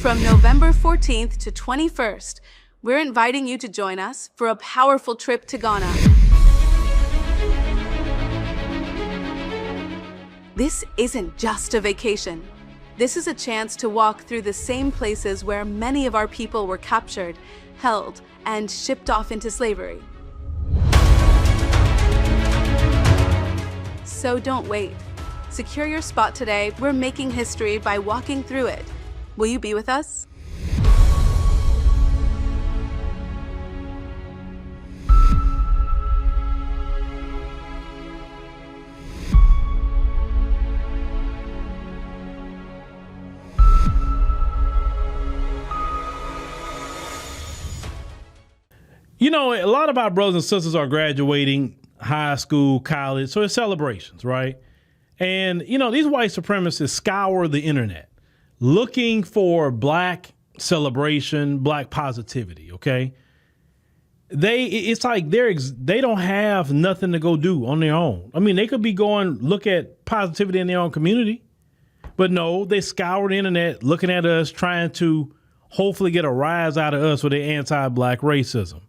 From November 14th to 21st, we're inviting you to join us for a powerful trip to Ghana. This isn't just a vacation. This is a chance to walk through the same places where many of our people were captured, held, and shipped off into slavery. So don't wait. Secure your spot today. We're making history by walking through it. Will you be with us? You know, a lot of our brothers and sisters are graduating high school, college, so it's celebrations, right? And, you know, these white supremacists scour the internet looking for black celebration, black positivity, okay? It's like they don't have nothing to go do on their own. I mean, they could be going look at positivity in their own community, but no, they scour the internet looking at us, trying to hopefully get a rise out of us with their anti-black racism.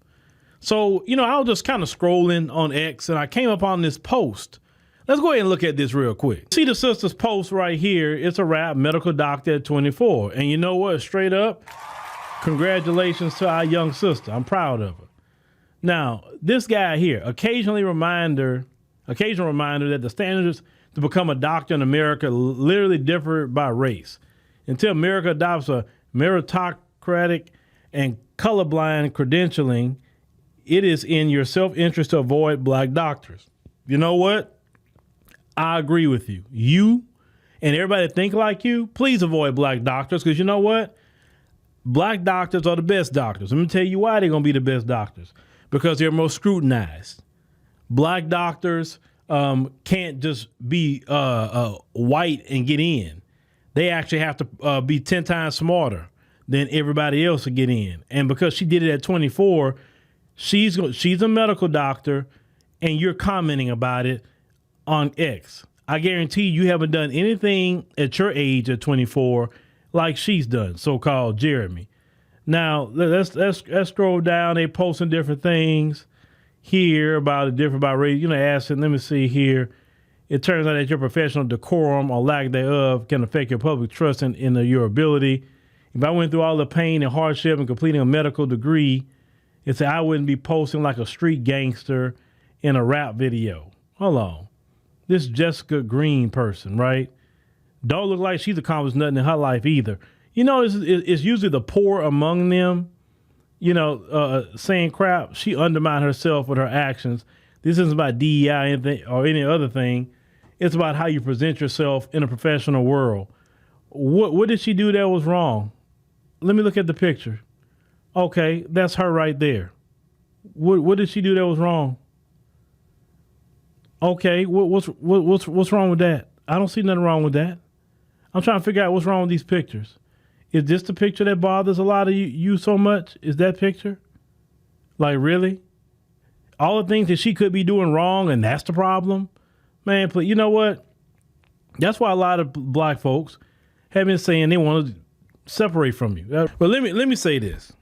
So, you know, I was just kind of scrolling on X and I came upon this post. Let's go ahead and look at this real quick. See the sister's post right here. It's a rap, medical doctor at 24. And you know what? Straight up, congratulations to our young sister. I'm proud of her. Now, this guy here, occasional reminder that the standards to become a doctor in America literally differ by race. Until America adopts a meritocratic and colorblind credentialing, it is in your self-interest to avoid black doctors. You know what? I agree with you. You and everybody that think like you, please avoid black doctors, because you know what? Black doctors are the best doctors. Let me tell you why they're going to be the best doctors. Because they're most scrutinized. Black doctors can't just be white and get in. They actually have to be 10 times smarter than everybody else to get in. And because she did it at 24, she's a medical doctor, and you're commenting about it on X. I guarantee you haven't done anything at your age at 24 like she's done, so-called Jeremy. Now, let's scroll down. They posting different things here about race. You know, asking, let me see here. It turns out that your professional decorum or lack thereof can affect your public trust in your ability. If I went through all the pain and hardship and completing a medical degree, it's I wouldn't be posting like a street gangster in a rap video. Hold on. This Jessica Green person, right? Don't look like she's accomplished nothing in her life either. You know, it's usually the poor among them, you know, saying crap. She undermined herself with her actions. This isn't about DEI or any other thing. It's about how you present yourself in a professional world. What did she do that was wrong? Let me look at the picture. Okay, that's her right there. What did she do that was wrong? Okay, what's wrong with that? I don't see nothing wrong with that. I'm trying to figure out what's wrong with these pictures. Is this the picture that bothers a lot of you so much? Is that picture? Like, really? All the things that she could be doing wrong, and that's the problem? Man, please, you know what? That's why a lot of black folks have been saying they want to separate from you. But let me say this.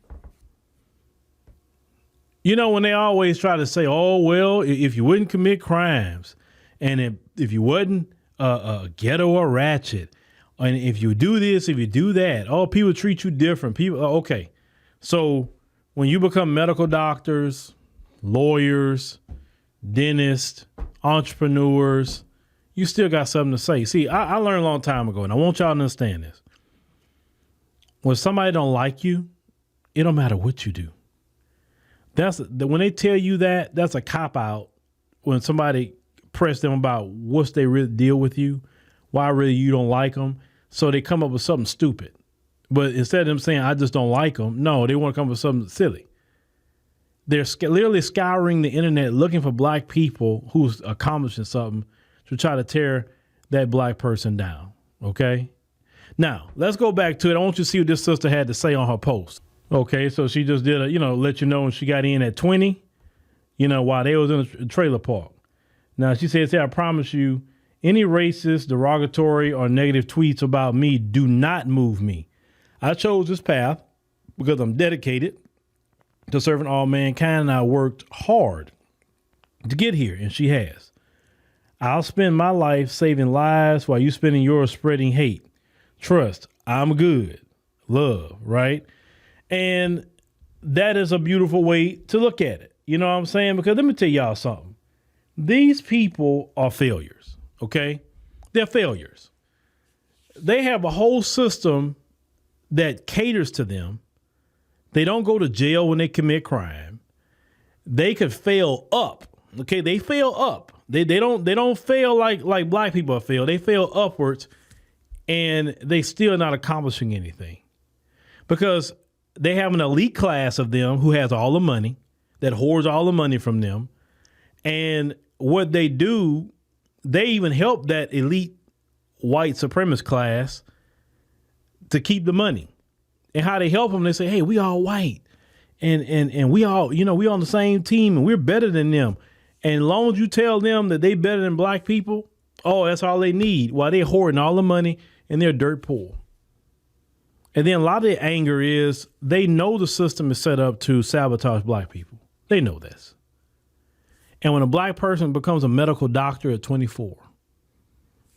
You know, when they always try to say, oh, well, if you wouldn't commit crimes, and if you wasn't ghetto or ratchet, and if you do this, if you do that, oh, people treat you different. People, okay. So when you become medical doctors, lawyers, dentists, entrepreneurs, you still got something to say. See, I learned a long time ago, and I want y'all to understand this. When somebody don't like you, it don't matter what you do. When they tell you that, that's a cop-out. When somebody press them about what's they really deal with you, why really you don't like them, so they come up with something stupid. But instead of them saying, I just don't like them, no, they want to come up with something silly. They're literally scouring the internet looking for black people who's accomplishing something to try to tear that black person down, okay? Now, let's go back to it. I want you to see what this sister had to say on her post. Okay, so she just did let you know when she got in at 20, while they was in a trailer park. Now, she says, I promise you, any racist, derogatory, or negative tweets about me do not move me. I chose this path because I'm dedicated to serving all mankind, and I worked hard to get here, and she has. I'll spend my life saving lives while you spending yours spreading hate. Trust, I'm good. Love, right? And that is a beautiful way to look at it. You know what I'm saying? Because let me tell y'all something. These people are failures, okay? They're failures. They have a whole system that caters to them. They don't go to jail when they commit crime. They could fail up, okay? They fail up. They don't fail like black people fail. They fail upwards, and they still not accomplishing anything because they have an elite class of them who has all the money, that hoards all the money from them. And what they do, they even help that elite white supremacist class to keep the money. And how they help them, they say, hey, we all white. And we all, we on the same team and we're better than them. And as long as you tell them that they better than black people, oh, that's all they need while they're hoarding all the money and they're dirt poor. And then a lot of the anger is they know the system is set up to sabotage black people. They know this. And when a black person becomes a medical doctor at 24,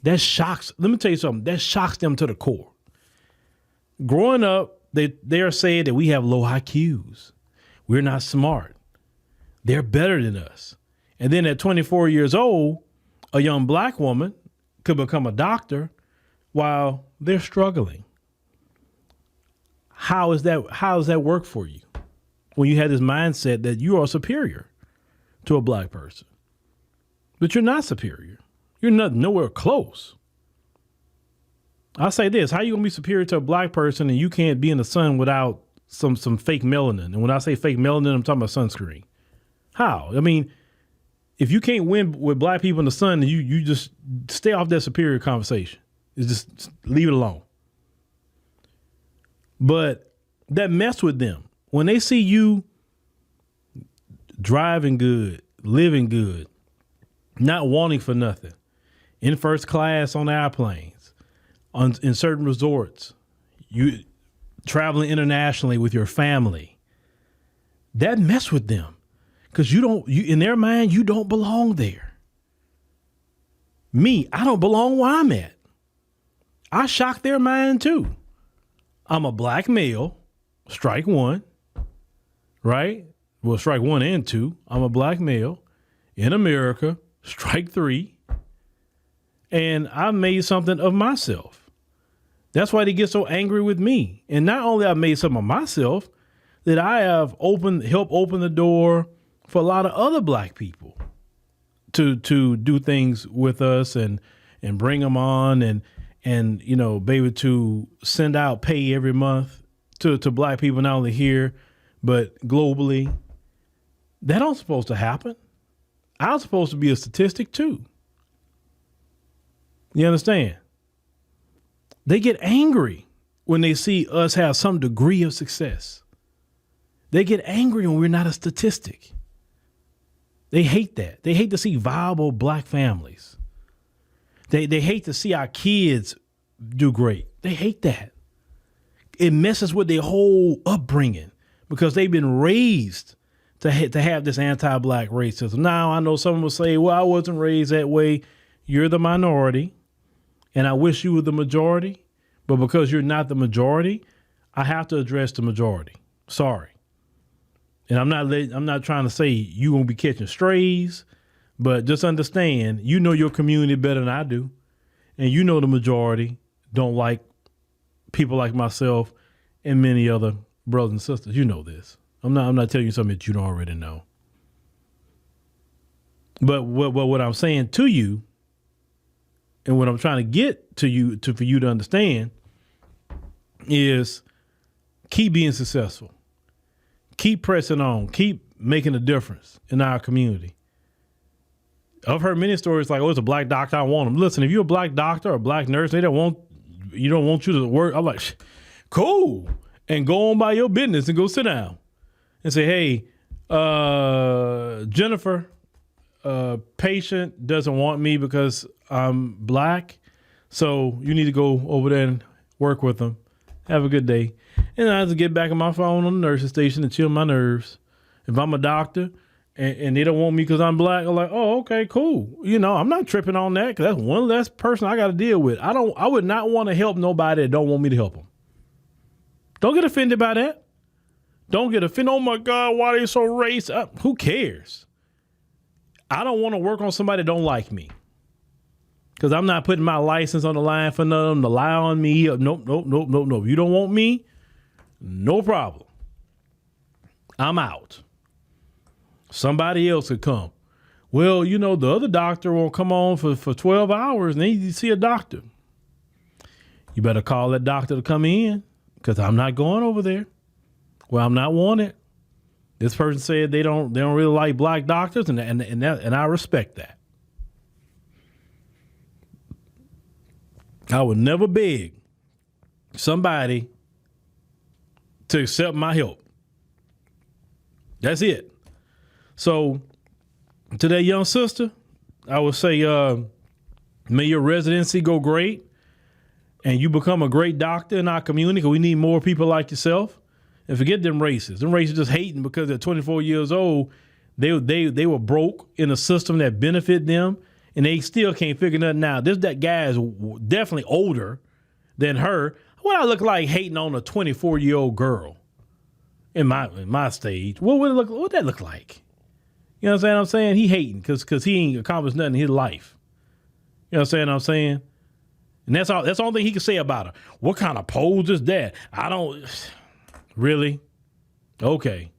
that shocks, let me tell you something, that shocks them to the core. Growing up, they are saying that we have low IQs. We're not smart. They're better than us. And then at 24 years old, a young black woman could become a doctor while they're struggling. How does that work for you when you have this mindset that you are superior to a black person? But you're not superior. You're nowhere close. I say this, how you gonna be superior to a black person and you can't be in the sun without some fake melanin? And when I say fake melanin, I'm talking about sunscreen. How? I mean, if you can't win with black people in the sun, you just stay off that superior conversation. It's just leave it alone. But that mess with them. When they see you driving good, living good, not wanting for nothing, in first class on airplanes, in certain resorts, you traveling internationally with your family, that mess with them. Because in their mind, you don't belong there. Me, I don't belong where I'm at. I shock their mind too. I'm a black male, strike one, right? Well, strike 1 and 2. I'm a black male in America, strike 3. And I made something of myself. That's why they get so angry with me. And not only I made something of myself, that I have helped open the door for a lot of other black people to do things with us and bring them on and be able to send out pay every month to black people, not only here, but globally. That ain't supposed to happen. I'm supposed to be a statistic too. You understand? They get angry when they see us have some degree of success. They get angry when we're not a statistic. They hate that. They hate to see viable black families. They hate to see our kids do great. They hate that. It messes with their whole upbringing because they've been raised to have this anti-black racism. Now, I know someone will say, well, I wasn't raised that way. You're the minority, and I wish you were the majority. But because you're not the majority, I have to address the majority. Sorry. And I'm not trying to say you won't be catching strays, but just understand, you know your community better than I do. And you know the majority don't like people like myself and many other brothers and sisters. You know this. I'm not telling you something that you don't already know. But what I'm saying to you, and what I'm trying to get to you for you to understand, is keep being successful. Keep pressing on. Keep making a difference in our community. I've heard many stories like, oh, it's a black doctor, I want him. Listen, if you're a black doctor or a black nurse, they don't want you to work. I'm like, cool. And go on by your business and go sit down and say, hey, Jennifer, patient doesn't want me because I'm black. So you need to go over there and work with them Have a good day. And I have to get back on my phone on the nursing station to chill my nerves. If I'm a doctor and they don't want me because I'm black, I'm like, oh, okay, cool. I'm not tripping on that because that's one less person I got to deal with. I would not want to help nobody that don't want me to help them. Don't get offended by that. Don't get offended. Oh my God, why are they so racist? Who cares? I don't want to work on somebody that don't like me. Because I'm not putting my license on the line for none of them to lie on me. Nope. You don't want me? No problem. I'm out. Somebody else could come. Well, the other doctor won't come on for 12 hours and then you see a doctor. You better call that doctor to come in because I'm not going over there. Well, I'm not wanted. This person said they don't really like black doctors and I respect that. I would never beg somebody to accept my help. That's it. So to that young sister, I would say, may your residency go great and you become a great doctor in our community because we need more people like yourself. And forget them racists. Them racists just hating because they're 24 years old. They were broke in a system that benefited them. And they still can't figure nothing out. That guy is definitely older than her. What I look like hating on a 24-year-old girl in my stage? What that look like? You know what I'm saying? He hating because he ain't accomplished nothing in his life. You know what I'm saying? And that's all. That's the only thing he can say about her. What kind of pose is that? I don't really. Okay.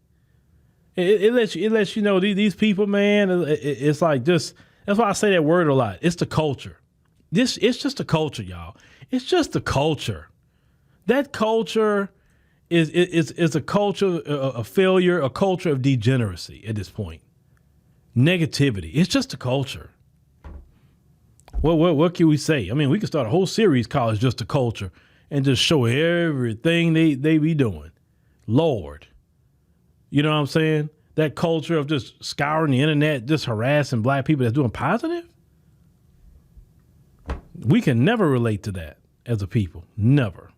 It lets you know these people, man. It's like just. That's why I say that word a lot. It's the culture. It's just a culture, y'all. It's just the culture. That culture is a culture of failure, a culture of degeneracy at this point. Negativity. It's just a culture. What can we say? I mean, we could start a whole series called It's Just a Culture and just show everything they be doing. Lord. You know what I'm saying? That culture of just scouring the internet, just harassing black people that's doing positive. We can never relate to that as a people. Never.